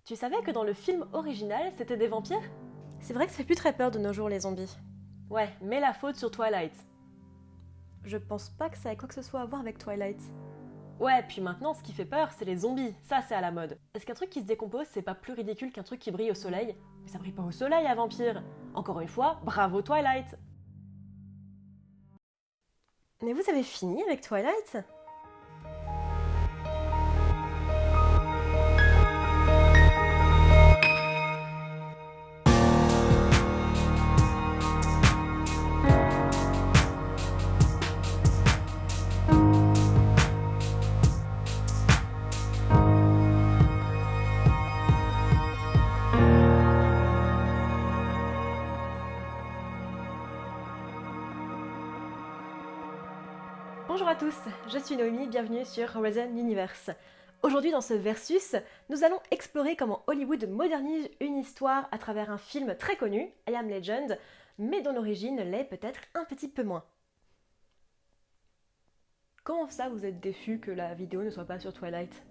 Tu savais que dans le film original, c'était des vampires? C'est vrai que ça fait plus très peur de nos jours, les zombies. Ouais, mets la faute sur Twilight. Je pense pas que ça ait quoi que ce soit à voir avec Twilight. Ouais, puis maintenant, ce qui fait peur, c'est les zombies. Ça, c'est à la mode. Est-ce qu'un truc qui se décompose, c'est pas plus ridicule qu'un truc qui brille au soleil? Mais ça brille pas au soleil, à vampire. Encore une fois, bravo Twilight. Mais vous avez fini avec Twilight? Bonjour à tous, je suis Noémie, bienvenue sur Resident Universe. Aujourd'hui dans ce Versus, nous allons explorer comment Hollywood modernise une histoire à travers un film très connu, I Am Legend, mais dont l'origine l'est peut-être un petit peu moins. Comment ça vous êtes déçus que la vidéo ne soit pas sur Twilight?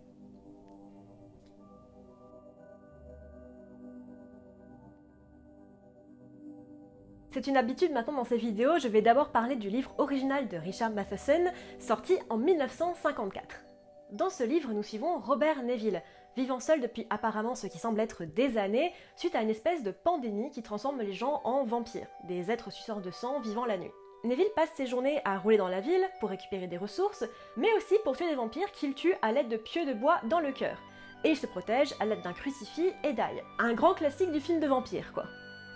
C'est une habitude maintenant dans ces vidéos, je vais d'abord parler du livre original de Richard Matheson, sorti en 1954. Dans ce livre, nous suivons Robert Neville, vivant seul depuis apparemment ce qui semble être des années, suite à une espèce de pandémie qui transforme les gens en vampires, des êtres suceurs de sang vivant la nuit. Neville passe ses journées à rouler dans la ville pour récupérer des ressources, mais aussi pour tuer des vampires qu'il tue à l'aide de pieux de bois dans le cœur. Et il se protège à l'aide d'un crucifix et d'ail. Un grand classique du film de vampire, quoi.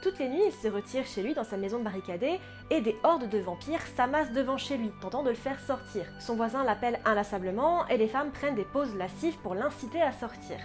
Toutes les nuits, il se retire chez lui dans sa maison barricadée et des hordes de vampires s'amassent devant chez lui, tentant de le faire sortir. Son voisin l'appelle inlassablement et les femmes prennent des pauses lascives pour l'inciter à sortir.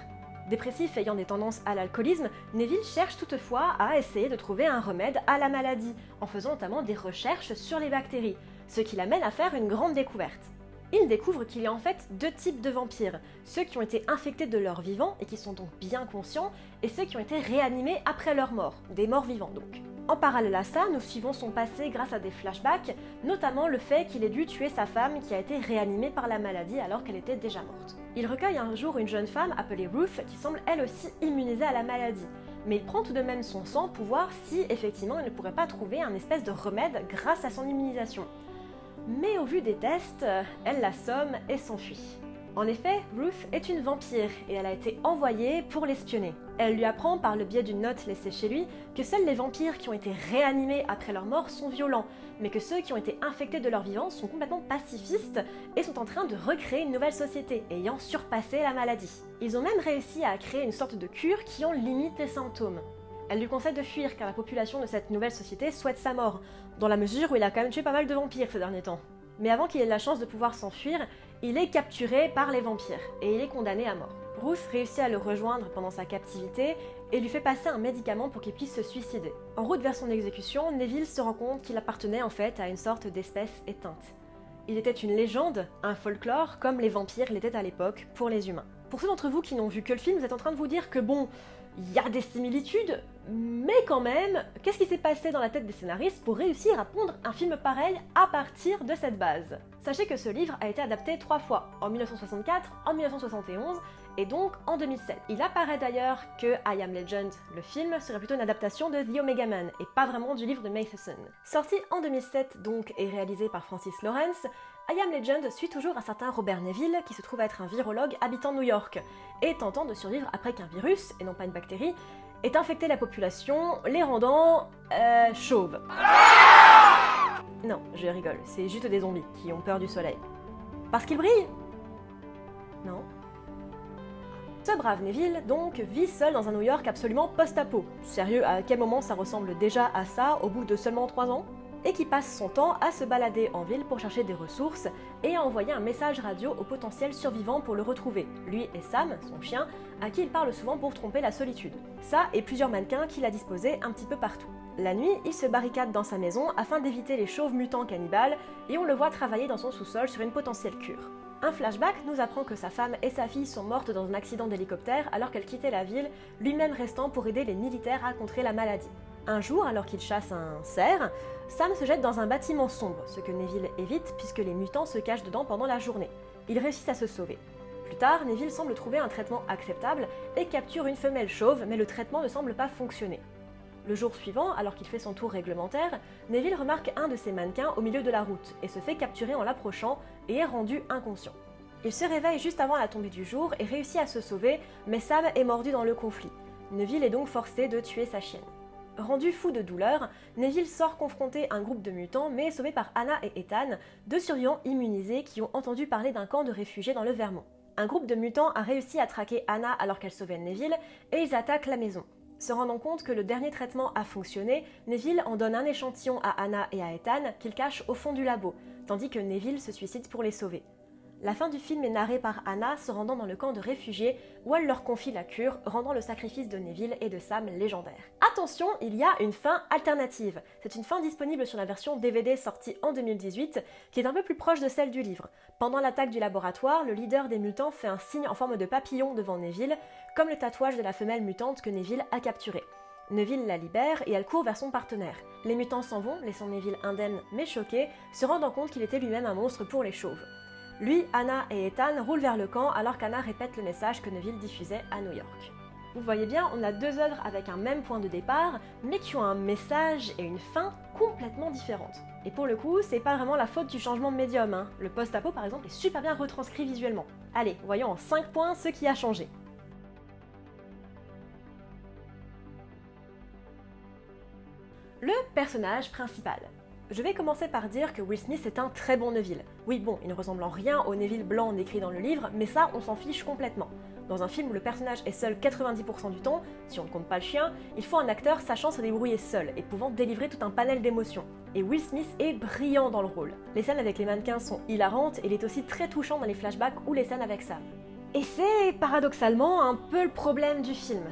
Dépressif ayant des tendances à l'alcoolisme, Neville cherche toutefois à essayer de trouver un remède à la maladie, en faisant notamment des recherches sur les bactéries, ce qui l'amène à faire une grande découverte. Il découvre qu'il y a en fait deux types de vampires, ceux qui ont été infectés de leur vivant et qui sont donc bien conscients, et ceux qui ont été réanimés après leur mort, des morts vivants donc. En parallèle à ça, nous suivons son passé grâce à des flashbacks, notamment le fait qu'il ait dû tuer sa femme qui a été réanimée par la maladie alors qu'elle était déjà morte. Il recueille un jour une jeune femme appelée Ruth qui semble elle aussi immunisée à la maladie, mais il prend tout de même son sang pour voir si effectivement il ne pourrait pas trouver un espèce de remède grâce à son immunisation. Mais au vu des tests, elle l'assomme et s'enfuit. En effet, Ruth est une vampire et elle a été envoyée pour l'espionner. Elle lui apprend par le biais d'une note laissée chez lui que seuls les vampires qui ont été réanimés après leur mort sont violents, mais que ceux qui ont été infectés de leur vivant sont complètement pacifistes et sont en train de recréer une nouvelle société, ayant surpassé la maladie. Ils ont même réussi à créer une sorte de cure qui en limite les symptômes. Elle lui conseille de fuir car la population de cette nouvelle société souhaite sa mort, dans la mesure où il a quand même tué pas mal de vampires ces derniers temps. Mais avant qu'il ait la chance de pouvoir s'enfuir, il est capturé par les vampires et il est condamné à mort. Ruth réussit à le rejoindre pendant sa captivité et lui fait passer un médicament pour qu'il puisse se suicider. En route vers son exécution, Neville se rend compte qu'il appartenait en fait à une sorte d'espèce éteinte. Il était une légende, un folklore, comme les vampires l'étaient à l'époque pour les humains. Pour ceux d'entre vous qui n'ont vu que le film, vous êtes en train de vous dire que bon, il y a des similitudes, mais quand même, qu'est-ce qui s'est passé dans la tête des scénaristes pour réussir à pondre un film pareil à partir de cette base? Sachez que ce livre a été adapté 3 fois, en 1964, en 1971 et donc en 2007. Il apparaît d'ailleurs que I Am Legend, le film, serait plutôt une adaptation de The Omega Man et pas vraiment du livre de Matheson. Sorti en 2007 donc et réalisé par Francis Lawrence, I Am Legend suit toujours un certain Robert Neville qui se trouve être un virologue habitant New York et tentant de survivre après qu'un virus, et non pas une bactérie, ait infecté la population, les rendant chauves. Non, je rigole, c'est juste des zombies qui ont peur du soleil. Parce qu'ils brillent? Non. Ce brave Neville, donc, vit seul dans un New York absolument post-apo. Sérieux, à quel moment ça ressemble déjà à ça au bout de seulement 3 ans? Et qui passe son temps à se balader en ville pour chercher des ressources et à envoyer un message radio aux potentiels survivants pour le retrouver, lui et Sam, son chien, à qui il parle souvent pour tromper la solitude. Ça et plusieurs mannequins qu'il a disposés un petit peu partout. La nuit, il se barricade dans sa maison afin d'éviter les chauves mutants cannibales et on le voit travailler dans son sous-sol sur une potentielle cure. Un flashback nous apprend que sa femme et sa fille sont mortes dans un accident d'hélicoptère alors qu'elle quittait la ville, lui-même restant pour aider les militaires à contrer la maladie. Un jour, alors qu'il chasse un cerf, Sam se jette dans un bâtiment sombre, ce que Neville évite puisque les mutants se cachent dedans pendant la journée. Ils réussissent à se sauver. plus tard, Neville semble trouver un traitement acceptable et capture une femelle chauve, mais le traitement ne semble pas fonctionner. Le jour suivant, alors qu'il fait son tour réglementaire, Neville remarque un de ses mannequins au milieu de la route et se fait capturer en l'approchant et est rendu inconscient. Il se réveille juste avant la tombée du jour et réussit à se sauver, mais Sam est mordu dans le conflit. Neville est donc forcé de tuer sa chienne. Rendu fou de douleur, Neville sort confronter un groupe de mutants, mais est sauvé par Anna et Ethan, deux survivants immunisés qui ont entendu parler d'un camp de réfugiés dans le Vermont. Un groupe de mutants a réussi à traquer Anna alors qu'elle sauvait Neville, et ils attaquent la maison. Se rendant compte que le dernier traitement a fonctionné, Neville en donne un échantillon à Anna et à Ethan qu'ils cachent au fond du labo, tandis que Neville se suicide pour les sauver. La fin du film est narrée par Anna se rendant dans le camp de réfugiés où elle leur confie la cure, rendant le sacrifice de Neville et de Sam légendaire. Attention, il y a une fin alternative. C'est une fin disponible sur la version DVD sortie en 2018 qui est un peu plus proche de celle du livre. Pendant l'attaque du laboratoire, le leader des mutants fait un signe en forme de papillon devant Neville, comme le tatouage de la femelle mutante que Neville a capturée. Neville la libère et elle court vers son partenaire. Les mutants s'en vont, laissant Neville indemne mais choqué, se rendant compte qu'il était lui-même un monstre pour les chauves. Lui, Anna et Ethan roulent vers le camp alors qu'Anna répète le message que Neville diffusait à New York. Vous voyez bien, on a deux œuvres avec un même point de départ, mais qui ont un message et une fin complètement différentes. Et pour le coup, c'est pas vraiment la faute du changement de médium, hein. Le post-apo par exemple est super bien retranscrit visuellement. Allez, voyons en 5 points ce qui a changé. Le personnage principal. Je vais commencer par dire que Will Smith est un très bon Neville. Oui bon, il ne ressemble en rien au Neville blanc décrit dans le livre, mais ça on s'en fiche complètement. Dans un film où le personnage est seul 90% du temps, si on ne compte pas le chien, il faut un acteur sachant se débrouiller seul et pouvant délivrer tout un panel d'émotions. Et Will Smith est brillant dans le rôle. Les scènes avec les mannequins sont hilarantes et il est aussi très touchant dans les flashbacks ou les scènes avec Sam. Et c'est paradoxalement un peu le problème du film.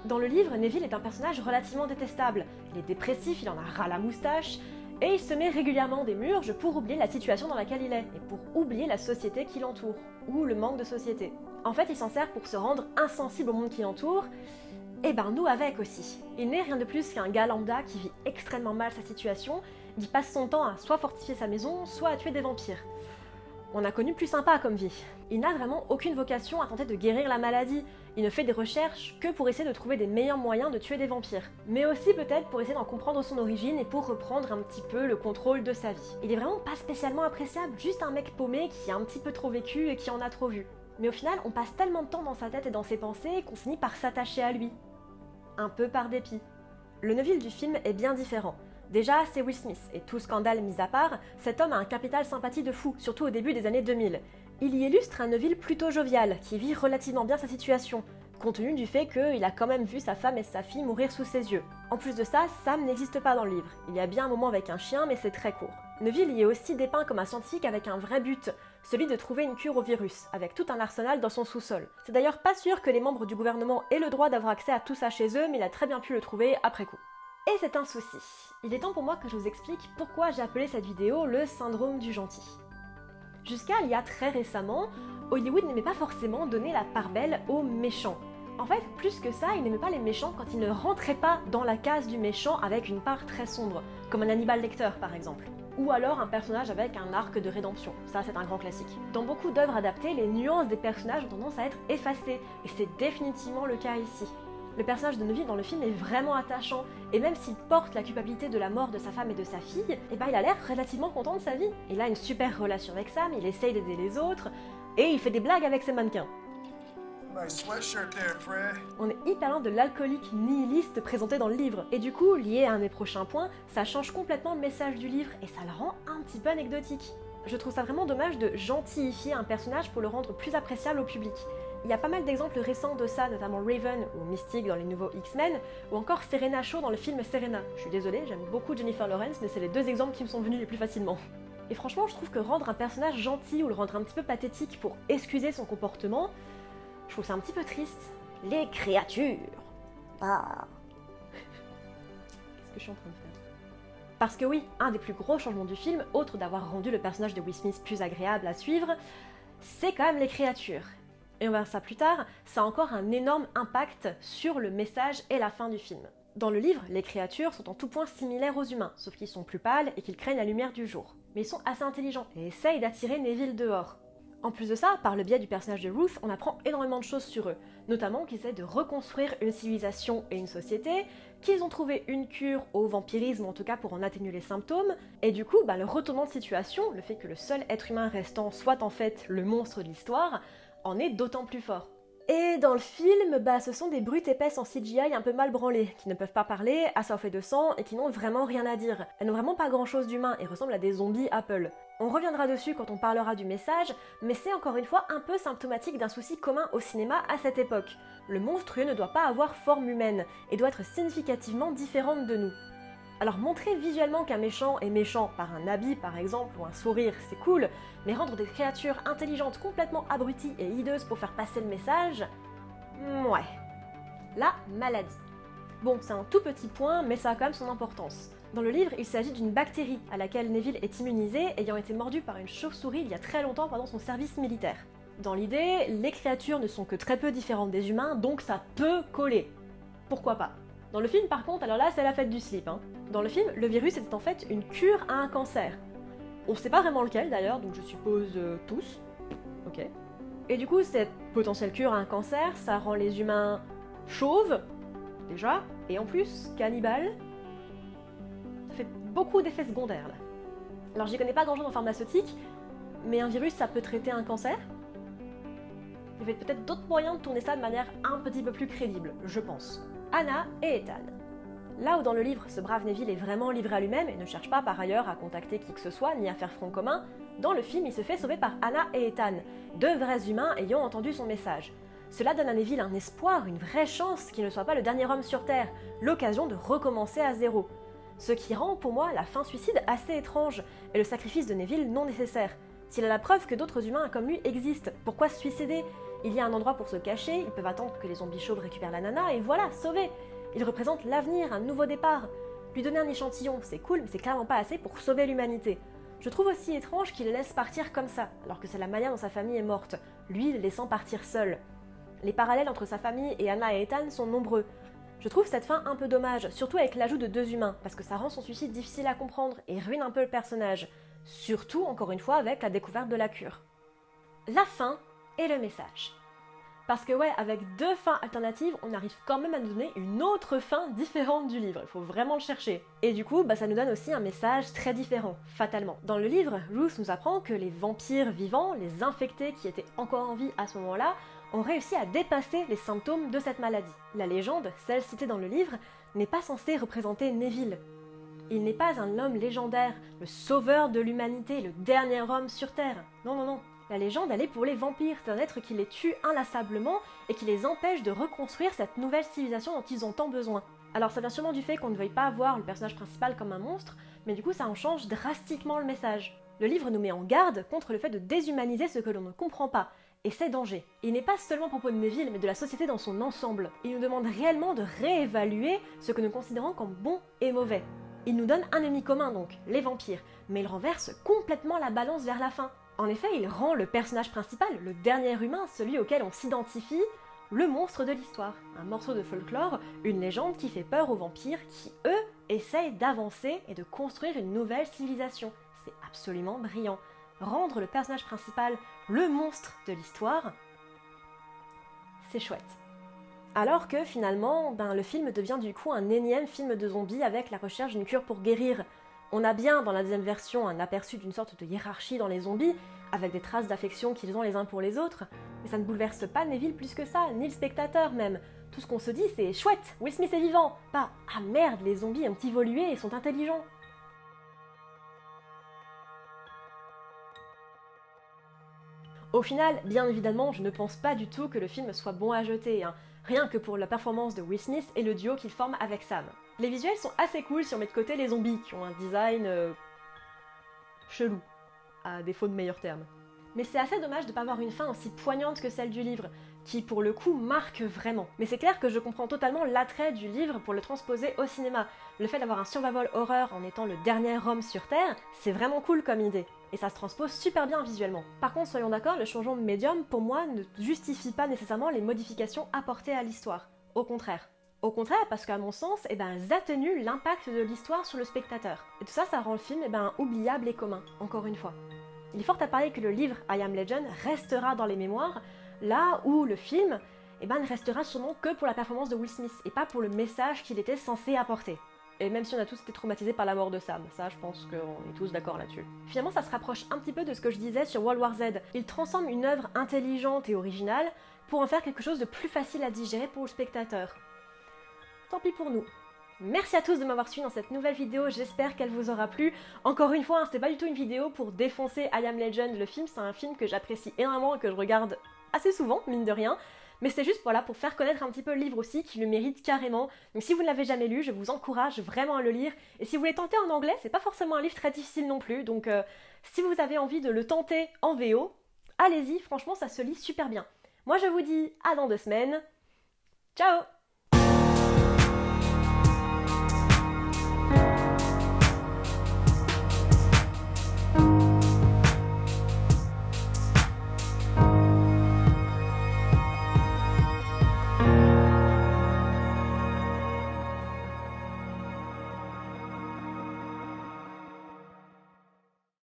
Dans le livre, Neville est un personnage relativement détestable. Il est dépressif, il en a ras la moustache, et il se met régulièrement des murges pour oublier la situation dans laquelle il est, et pour oublier la société qui l'entoure, ou le manque de société. En fait, il s'en sert pour se rendre insensible au monde qui l'entoure, et ben nous avec aussi. Il n'est rien de plus qu'un gars lambda qui vit extrêmement mal sa situation, qui passe son temps à soit fortifier sa maison, soit à tuer des vampires. On a connu plus sympa comme vie. Il n'a vraiment aucune vocation à tenter de guérir la maladie. Il ne fait des recherches que pour essayer de trouver des meilleurs moyens de tuer des vampires. Mais aussi peut-être pour essayer d'en comprendre son origine et pour reprendre un petit peu le contrôle de sa vie. Il est vraiment pas spécialement appréciable, juste un mec paumé qui a un petit peu trop vécu et qui en a trop vu. Mais au final, on passe tellement de temps dans sa tête et dans ses pensées qu'on finit par s'attacher à lui. Un peu par dépit. Le Neville du film est bien différent. Déjà, c'est Will Smith, et tout scandale mis à part, cet homme a un capital sympathie de fou, surtout au début des années 2000. Il y illustre un Neville plutôt jovial, qui vit relativement bien sa situation, compte tenu du fait qu'il a quand même vu sa femme et sa fille mourir sous ses yeux. En plus de ça, Sam n'existe pas dans le livre. Il y a bien un moment avec un chien, mais c'est très court. Neville y est aussi dépeint comme un scientifique avec un vrai but, celui de trouver une cure au virus, avec tout un arsenal dans son sous-sol. C'est d'ailleurs pas sûr que les membres du gouvernement aient le droit d'avoir accès à tout ça chez eux, mais il a très bien pu le trouver après coup. Et c'est un souci. Il est temps pour moi que je vous explique pourquoi j'ai appelé cette vidéo le syndrome du gentil. Jusqu'à il y a très récemment, Hollywood n'aimait pas forcément donner la part belle aux méchants. En fait, plus que ça, il n'aimait pas les méchants quand ils ne rentraient pas dans la case du méchant avec une part très sombre, comme un Hannibal Lecter par exemple. Ou alors un personnage avec un arc de rédemption, ça c'est un grand classique. Dans beaucoup d'œuvres adaptées, les nuances des personnages ont tendance à être effacées, et c'est définitivement le cas ici. Le personnage de Neville dans le film est vraiment attachant, et même s'il porte la culpabilité de la mort de sa femme et de sa fille, il a l'air relativement content de sa vie. Il a une super relation avec Sam, il essaye d'aider les autres, et il fait des blagues avec ses mannequins. Nice sweatshirt there, Fred. On est hyper loin de l'alcoolique nihiliste présenté dans le livre, et du coup, lié à un des prochains points, ça change complètement le message du livre, et ça le rend un petit peu anecdotique. Je trouve ça vraiment dommage de gentillifier un personnage pour le rendre plus appréciable au public. Il y a pas mal d'exemples récents de ça, notamment Raven ou Mystique dans les nouveaux X-Men, ou encore Serena Shaw dans le film Serena. Je suis désolée, j'aime beaucoup Jennifer Lawrence, mais c'est les deux exemples qui me sont venus les plus facilement. Et franchement, je trouve que rendre un personnage gentil ou le rendre un petit peu pathétique pour excuser son comportement, je trouve ça un petit peu triste. Les créatures. Ah. Qu'est-ce que je suis en train de faire ? Parce que oui, un des plus gros changements du film, autre d'avoir rendu le personnage de Will Smith plus agréable à suivre, c'est quand même les créatures. Et on verra ça plus tard, ça a encore un énorme impact sur le message et la fin du film. Dans le livre, les créatures sont en tout point similaires aux humains, sauf qu'ils sont plus pâles et qu'ils craignent la lumière du jour. Mais ils sont assez intelligents et essayent d'attirer Neville dehors. En plus de ça, par le biais du personnage de Ruth, on apprend énormément de choses sur eux, notamment qu'ils essaient de reconstruire une civilisation et une société, qu'ils ont trouvé une cure au vampirisme, en tout cas pour en atténuer les symptômes, et du coup, le retournement de situation, le fait que le seul être humain restant soit en fait le monstre de l'histoire, en est d'autant plus fort. Et dans le film, ce sont des brutes épaisses en CGI un peu mal branlées, qui ne peuvent pas parler, assoiffées de sang, et qui n'ont vraiment rien à dire. Elles n'ont vraiment pas grand chose d'humain, et ressemblent à des zombies Apple. On reviendra dessus quand on parlera du message, mais c'est encore une fois un peu symptomatique d'un souci commun au cinéma à cette époque. Le monstrueux ne doit pas avoir forme humaine, et doit être significativement différent de nous. Alors montrer visuellement qu'un méchant est méchant par un habit par exemple ou un sourire, c'est cool, mais rendre des créatures intelligentes complètement abruties et hideuses pour faire passer le message... ouais. La maladie. Bon, c'est un tout petit point, mais ça a quand même son importance. Dans le livre, il s'agit d'une bactérie à laquelle Neville est immunisé, ayant été mordu par une chauve-souris il y a très longtemps pendant son service militaire. Dans l'idée, les créatures ne sont que très peu différentes des humains, donc ça peut coller. Pourquoi pas? Dans le film par contre, alors là c'est la fête du slip. Dans le film, le virus était en fait une cure à un cancer. On sait pas vraiment lequel d'ailleurs, donc je suppose tous. Ok. Et du coup, cette potentielle cure à un cancer, ça rend les humains chauves, déjà, et en plus, cannibales. Ça fait beaucoup d'effets secondaires là. Alors j'y connais pas grand chose en pharmaceutique, mais un virus ça peut traiter un cancer. Il y avait peut-être d'autres moyens de tourner ça de manière un petit peu plus crédible, je pense. Anna et Ethan. Là où dans le livre, ce brave Neville est vraiment livré à lui-même et ne cherche pas par ailleurs à contacter qui que ce soit ni à faire front commun, dans le film il se fait sauver par Anna et Ethan, deux vrais humains ayant entendu son message. Cela donne à Neville un espoir, une vraie chance qu'il ne soit pas le dernier homme sur Terre, l'occasion de recommencer à zéro. Ce qui rend pour moi la fin suicide assez étrange et le sacrifice de Neville non nécessaire. S'il a la preuve que d'autres humains comme lui existent, pourquoi se suicider? Il y a un endroit pour se cacher, ils peuvent attendre que les zombies chauves récupèrent la nana, et voilà, sauvé. Il représente l'avenir, un nouveau départ. Lui donner un échantillon, c'est cool, mais c'est clairement pas assez pour sauver l'humanité. Je trouve aussi étrange qu'il le laisse partir comme ça, alors que c'est la manière dont sa famille est morte, lui le laissant partir seul. Les parallèles entre sa famille et Anna et Ethan sont nombreux. Je trouve cette fin un peu dommage, surtout avec l'ajout de deux humains, parce que ça rend son suicide difficile à comprendre et ruine un peu le personnage. Surtout, encore une fois, avec la découverte de la cure. La fin et le message. Parce que ouais, avec deux fins alternatives, on arrive quand même à nous donner une autre fin différente du livre, il faut vraiment le chercher. Et du coup, ça nous donne aussi un message très différent, fatalement. Dans le livre, Ruth nous apprend que les vampires vivants, les infectés qui étaient encore en vie à ce moment-là, ont réussi à dépasser les symptômes de cette maladie. La légende, celle citée dans le livre, n'est pas censée représenter Neville. Il n'est pas un homme légendaire, le sauveur de l'humanité, le dernier homme sur Terre. Non, non, non. La légende, elle est pour les vampires, c'est un être qui les tue inlassablement et qui les empêche de reconstruire cette nouvelle civilisation dont ils ont tant besoin. Alors ça vient sûrement du fait qu'on ne veuille pas voir le personnage principal comme un monstre, mais du coup ça en change drastiquement le message. Le livre nous met en garde contre le fait de déshumaniser ce que l'on ne comprend pas, et c'est danger. Il n'est pas seulement à propos de Neville, mais de la société dans son ensemble. Il nous demande réellement de réévaluer ce que nous considérons comme bon et mauvais. Il nous donne un ennemi commun donc, les vampires, mais il renverse complètement la balance vers la fin. En effet, il rend le personnage principal, le dernier humain, celui auquel on s'identifie, le monstre de l'histoire. Un morceau de folklore, une légende qui fait peur aux vampires qui, eux, essayent d'avancer et de construire une nouvelle civilisation. C'est absolument brillant. Rendre le personnage principal le monstre de l'histoire, c'est chouette. Alors que finalement, le film devient du coup un énième film de zombies avec la recherche d'une cure pour guérir. On a bien dans la deuxième version un aperçu d'une sorte de hiérarchie dans les zombies, avec des traces d'affection qu'ils ont les uns pour les autres, mais ça ne bouleverse pas Neville plus que ça, ni le spectateur même. Tout ce qu'on se dit c'est « chouette, Will Smith est vivant !» Pas « ah merde, les zombies ont évolué et sont intelligents !» Au final, bien évidemment, je ne pense pas du tout que le film soit bon à jeter, rien que pour la performance de Will Smith et le duo qu'il forme avec Sam. Les visuels sont assez cool si on met de côté les zombies, qui ont un design chelou, à défaut de meilleurs termes. Mais c'est assez dommage de ne pas avoir une fin aussi poignante que celle du livre, qui pour le coup marque vraiment. Mais c'est clair que je comprends totalement l'attrait du livre pour le transposer au cinéma. Le fait d'avoir un survival horror en étant le dernier homme sur Terre, c'est vraiment cool comme idée. Et ça se transpose super bien visuellement. Par contre, soyons d'accord, le changement de médium, pour moi, ne justifie pas nécessairement les modifications apportées à l'histoire. Au contraire. Au contraire, parce qu'à mon sens, elles atténuent l'impact de l'histoire sur le spectateur. Et tout ça, ça rend le film oubliable et commun, encore une fois. Il est fort à parier que le livre I Am Legend restera dans les mémoires, là où le film ne restera sûrement que pour la performance de Will Smith et pas pour le message qu'il était censé apporter. Et même si on a tous été traumatisés par la mort de Sam, ça je pense qu'on est tous d'accord là-dessus. Finalement ça se rapproche un petit peu de ce que je disais sur World War Z. Il transforme une œuvre intelligente et originale pour en faire quelque chose de plus facile à digérer pour le spectateur. Tant pis pour nous. Merci à tous de m'avoir suivi dans cette nouvelle vidéo, j'espère qu'elle vous aura plu. Encore une fois, c'était pas du tout une vidéo pour défoncer I Am Legend, le film, c'est un film que j'apprécie énormément et que je regarde assez souvent, mine de rien. Mais c'est juste voilà, pour faire connaître un petit peu le livre aussi, qui le mérite carrément. Donc si vous ne l'avez jamais lu, je vous encourage vraiment à le lire. Et si vous voulez tenter en anglais, c'est pas forcément un livre très difficile non plus. Donc si vous avez envie de le tenter en VO, allez-y, franchement ça se lit super bien. Moi je vous dis à dans 2 semaines. Ciao!